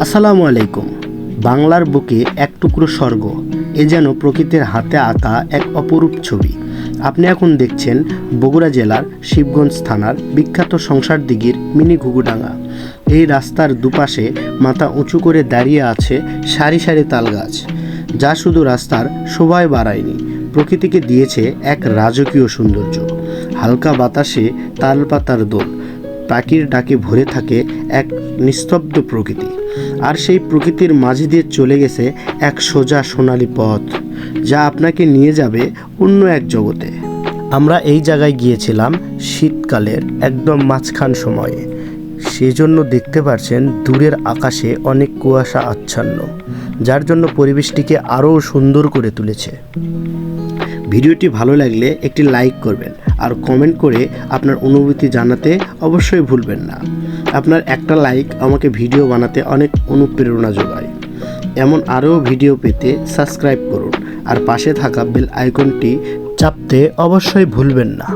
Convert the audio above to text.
আসসালামু আলাইকুম। বাংলার বুকে এক টুকরো স্বর্গ, এ যেন প্রকৃতির হাতে আঁকা এক অপরূপ ছবি। আপনি এখন দেখছেন বগুড়া জেলার শিবগঞ্জ থানার বিখ্যাত সংসার দিঘির মিনি ঘুঘুডাঙ্গা। এই রাস্তার দুপাশে মাথা উঁচু করে দাঁড়িয়ে আছে সারি সারি তাল গাছ, যা শুধু রাস্তার শোভায় বাড়ায়নি, প্রকৃতিকে দিয়েছে এক রাজকীয় সৌন্দর্য। হালকা বাতাসে তালপাতার দোল, পাখির ডাকে ভরে থাকে এক নিস্তব্ধ প্রকৃতি। আর সেই প্রকৃতির মাঝে দিয়ে চলে গেছে এক সোজা সোনালি পথ, যা আপনাকে নিয়ে যাবে অন্য এক জগতে। আমরা এই জায়গায় গিয়েছিলাম শীতকালের একদম মাঝখান সময়ে, সেজন্য দেখতে পাচ্ছেন দূরের আকাশে অনেক কুয়াশা আচ্ছন্ন, যার জন্য পরিবেশটিকে আরও সুন্দর করে তুলেছে। ভিডিওটি ভালো লাগলে একটি লাইক করবেন আর কমেন্ট করে আপনার অনুভূতি জানাতে অবশ্যই ভুলবেন না। আপনার একটা লাইক আমাকে ভিডিও বানাতে অনেক অনুপ্রেরণা যোগায়। এমন আরও ভিডিও পেতে সাবস্ক্রাইব করুন আর পাশে থাকা বেল আইকনটি চাপতে অবশ্যই ভুলবেন না।